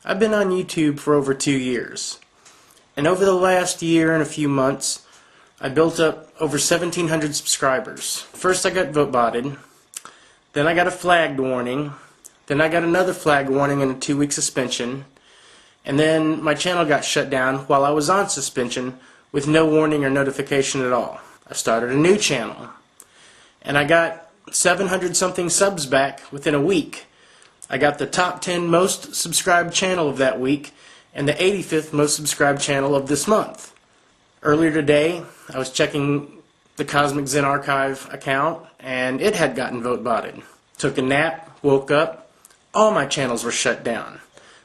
I've been on YouTube for over 2 years, and over the last year and a few months I built up over 1,700 subscribers. First I got vote botted, then I got a flagged warning, then I got another flag warning and a 2-week suspension, and then my channel got shut down while I was on suspension with no warning or notification at all. I started a new channel, and I got 700 something subs back within a week. I got the top 10 most subscribed channel of that week and the 85th most subscribed channel of this month. Earlier today I was checking the Cozmikzen archive account and it had gotten vote botted. Took a nap, woke up, all my channels were shut down.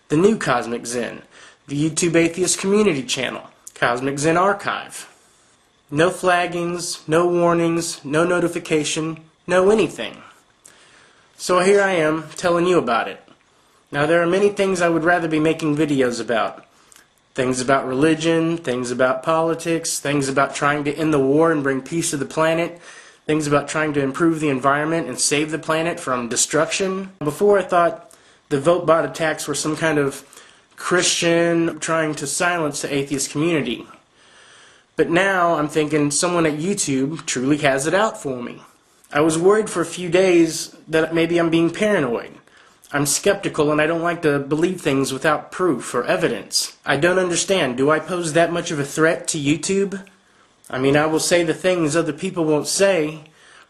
The new Cozmikzen, the YouTube Atheist Community channel, Cozmikzen archive. No flaggings, no warnings, no notification, no anything. So here I am telling you about it. Now there are many things I would rather be making videos about. Things about religion, things about politics, things about trying to end the war and bring peace to the planet, things about trying to improve the environment and save the planet from destruction. Before I thought the vote bot attacks were some kind of Christian trying to silence the atheist community. But now I'm thinking someone at YouTube truly has it out for me. I was worried for a few days that maybe I'm being paranoid. I'm skeptical and I don't like to believe things without proof or evidence. I don't understand. Do I pose that much of a threat to YouTube? I mean, I will say the things other people won't say,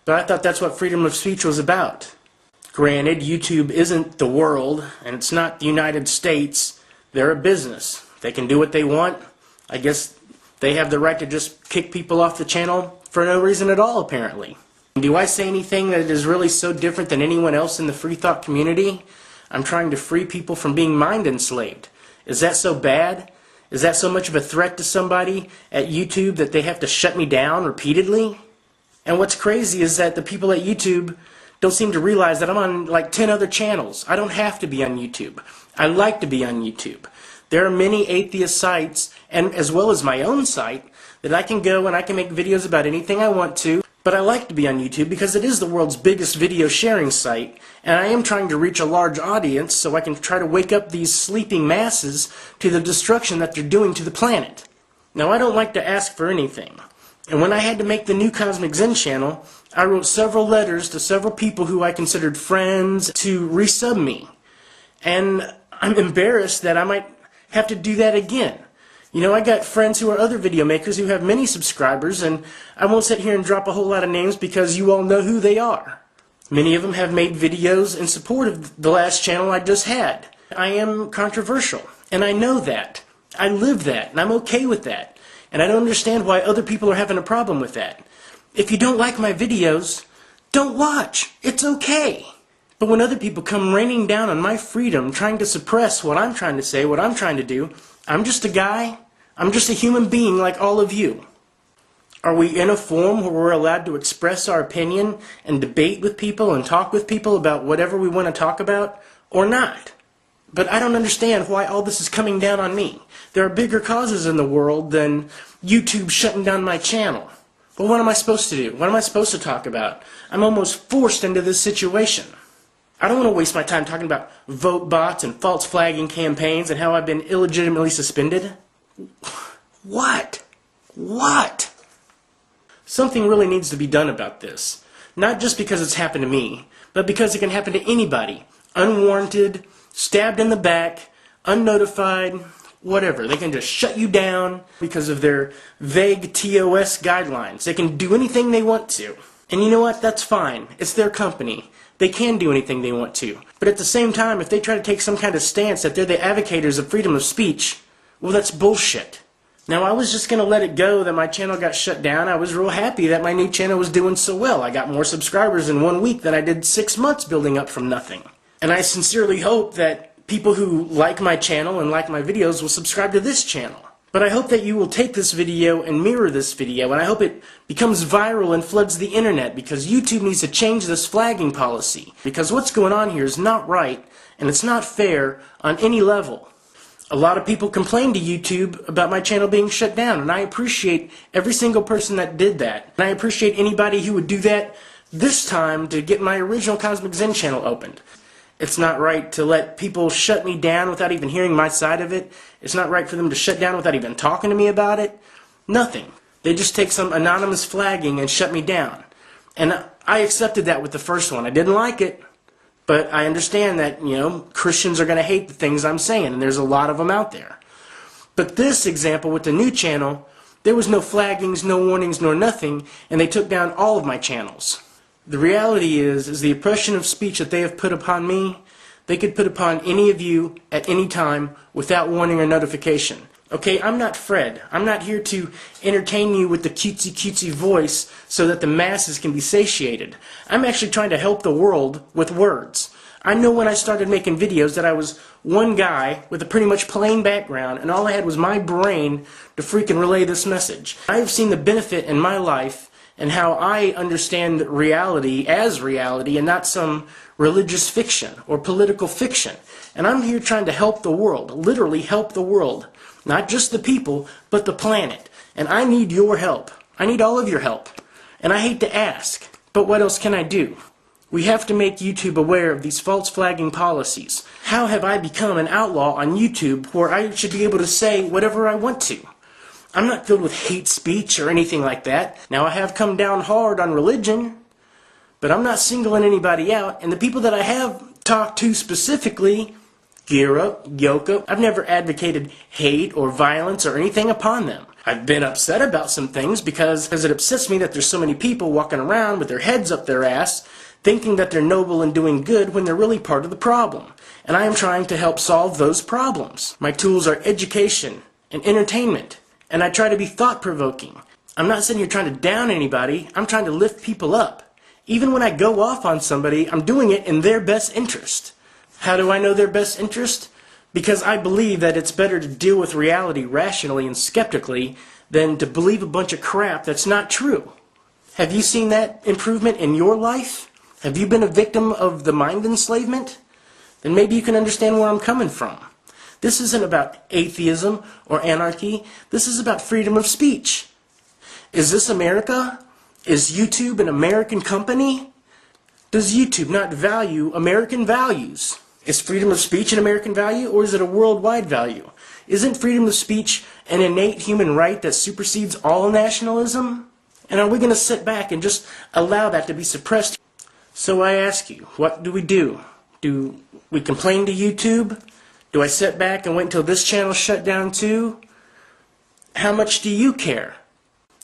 but I thought that's what freedom of speech was about. Granted, YouTube isn't the world and it's not the United States. They're a business. They can do what they want. I guess they have the right to just kick people off the channel for no reason at all, apparently. Do I say anything that is really so different than anyone else in the free thought community? I'm trying to free people from being mind enslaved. Is that so bad? Is that so much of a threat to somebody at YouTube that they have to shut me down repeatedly? And what's crazy is that the people at YouTube don't seem to realize that I'm on like 10 other channels. I don't have to be on YouTube. I like to be on YouTube. There are many atheist sites, and as well as my own site, that I can go and I can make videos about anything I want to. But I like to be on YouTube because it is the world's biggest video sharing site, and I am trying to reach a large audience so I can try to wake up these sleeping masses to the destruction that they're doing to the planet. Now, I don't like to ask for anything, and when I had to make the new Cozmikzen channel, I wrote several letters to several people who I considered friends to resub me, and I'm embarrassed that I might have to do that again. You know, I got friends who are other video makers who have many subscribers, and I won't sit here and drop a whole lot of names because you all know who they are. Many of them have made videos in support of the last channel I just had. I am controversial, and I know that. I live that, and I'm okay with that. And I don't understand why other people are having a problem with that. If you don't like my videos, don't watch. It's okay. But when other people come raining down on my freedom, trying to suppress what I'm trying to say, what I'm trying to do, I'm just a guy. I'm just a human being like all of you. Are we in a forum where we're allowed to express our opinion and debate with people and talk with people about whatever we want to talk about, or not? But I don't understand why all this is coming down on me. There are bigger causes in the world than YouTube shutting down my channel. But what am I supposed to do? What am I supposed to talk about? I'm almost forced into this situation. I don't want to waste my time talking about vote bots and false flagging campaigns and how I've been illegitimately suspended. What? What? Something really needs to be done about this. Not just because it's happened to me, but because it can happen to anybody. Unwarranted, stabbed in the back, unnotified, whatever. They can just shut you down because of their vague TOS guidelines. They can do anything they want to. And you know what? That's fine. It's their company. They can do anything they want to. But at the same time, if they try to take some kind of stance that they're the advocates of freedom of speech, well, that's bullshit. Now, I was just going to let it go that my channel got shut down. I was real happy that my new channel was doing so well. I got more subscribers in 1 week than I did 6 months building up from nothing. And I sincerely hope that people who like my channel and like my videos will subscribe to this channel. But I hope that you will take this video and mirror this video, and I hope it becomes viral and floods the internet, because YouTube needs to change this flagging policy. Because what's going on here is not right, and it's not fair on any level. A lot of people complained to YouTube about my channel being shut down, and I appreciate every single person that did that. And I appreciate anybody who would do that this time to get my original Cozmikzen channel opened. It's not right to let people shut me down without even hearing my side of it. It's not right for them to shut down without even talking to me about it. Nothing. They just take some anonymous flagging and shut me down. And I accepted that with the first one. I didn't like it, but I understand that, Christians are going to hate the things I'm saying, and there's a lot of them out there. But this example with the new channel, there was no flaggings, no warnings, nor nothing, and they took down all of my channels. The reality is the oppression of speech that they have put upon me, they could put upon any of you at any time without warning or notification. Okay, I'm not Fred. I'm not here to entertain you with the cutesy voice so that the masses can be satiated. I'm actually trying to help the world with words. I know when I started making videos that I was one guy with a pretty much plain background, and all I had was my brain to freaking relay this message. I have seen the benefit in my life and how I understand reality as reality and not some religious fiction or political fiction. And I'm here trying to help the world, literally help the world. Not just the people, but the planet. And I need your help. I need all of your help. And I hate to ask, but what else can I do? We have to make YouTube aware of these false flagging policies. How have I become an outlaw on YouTube where I should be able to say whatever I want to? I'm not filled with hate speech or anything like that. Now, I have come down hard on religion, but I'm not singling anybody out. And the people that I have talked to specifically, Gira, Yoko, I've never advocated hate or violence or anything upon them. I've been upset about some things because it upsets me that there's so many people walking around with their heads up their ass thinking that they're noble and doing good when they're really part of the problem. And I am trying to help solve those problems. My tools are education and entertainment. And I try to be thought-provoking. I'm not sitting here trying to down anybody. I'm trying to lift people up. Even when I go off on somebody, I'm doing it in their best interest. How do I know their best interest? Because I believe that it's better to deal with reality rationally and skeptically than to believe a bunch of crap that's not true. Have you seen that improvement in your life? Have you been a victim of the mind enslavement? Then maybe you can understand where I'm coming from. This isn't about atheism or anarchy. This is about freedom of speech. Is this America? Is YouTube an American company? Does YouTube not value American values? Is freedom of speech an American value, or is it a worldwide value? Isn't freedom of speech an innate human right that supersedes all nationalism? And are we going to sit back and just allow that to be suppressed? So I ask you, what do? Do we complain to YouTube? Do I sit back and wait until this channel shut down too? How much do you care?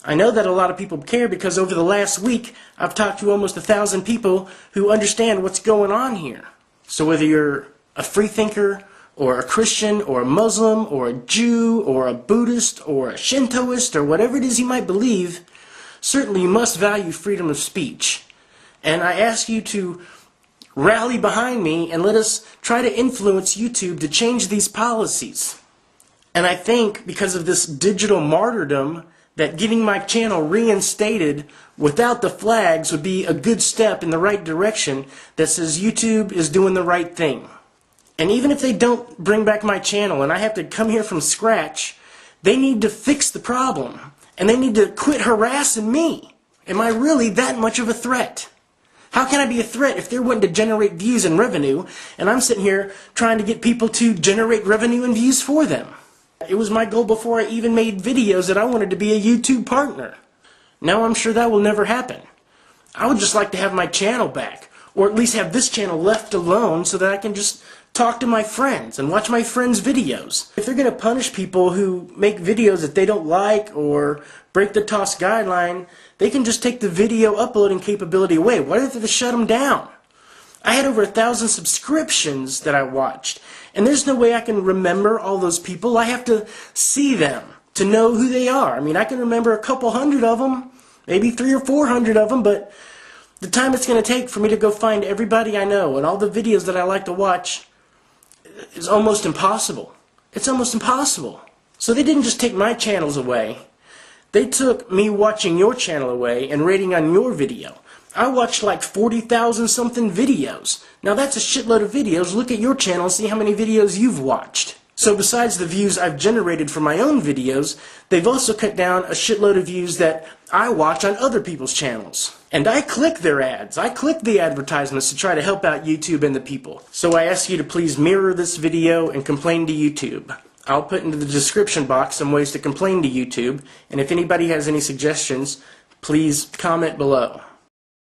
I know that a lot of people care because over the last week I've talked to almost 1,000 people who understand what's going on here. So whether you're a freethinker or a Christian or a Muslim or a Jew or a Buddhist or a Shintoist or whatever it is you might believe, certainly you must value freedom of speech. And I ask you to rally behind me and let us try to influence YouTube to change these policies. And I think because of this digital martyrdom that getting my channel reinstated without the flags would be a good step in the right direction that says YouTube is doing the right thing. And even if they don't bring back my channel and I have to come here from scratch, they need to fix the problem. And they need to quit harassing me. Am I really that much of a threat? How can I be a threat if they're wanting to generate views and revenue, and I'm sitting here trying to get people to generate revenue and views for them? It was my goal before I even made videos that I wanted to be a YouTube partner. Now I'm sure that will never happen. I would just like to have my channel back, or at least have this channel left alone so that I can just talk to my friends and watch my friends' videos. If they're going to punish people who make videos that they don't like or break the TOS guideline, they can just take the video uploading capability away. Why do they have to shut them down? I had over 1,000 subscriptions that I watched, and there's no way I can remember all those people. I have to see them to know who they are. I mean, I can remember a couple hundred of them, maybe 300 or 400 of them, but the time it's going to take for me to go find everybody I know and all the videos that I like to watch is almost impossible. It's almost impossible. So they didn't just take my channels away. They took me watching your channel away and rating on your video. I watched like 40,000 something videos. Now that's a shitload of videos. Look at your channel and see how many videos you've watched. So besides the views I've generated for my own videos, they've also cut down a shitload of views that I watch on other people's channels. And I click their ads. I click the advertisements to try to help out YouTube and the people. So I ask you to please mirror this video and complain to YouTube. I'll put into the description box some ways to complain to YouTube, and if anybody has any suggestions, please comment below.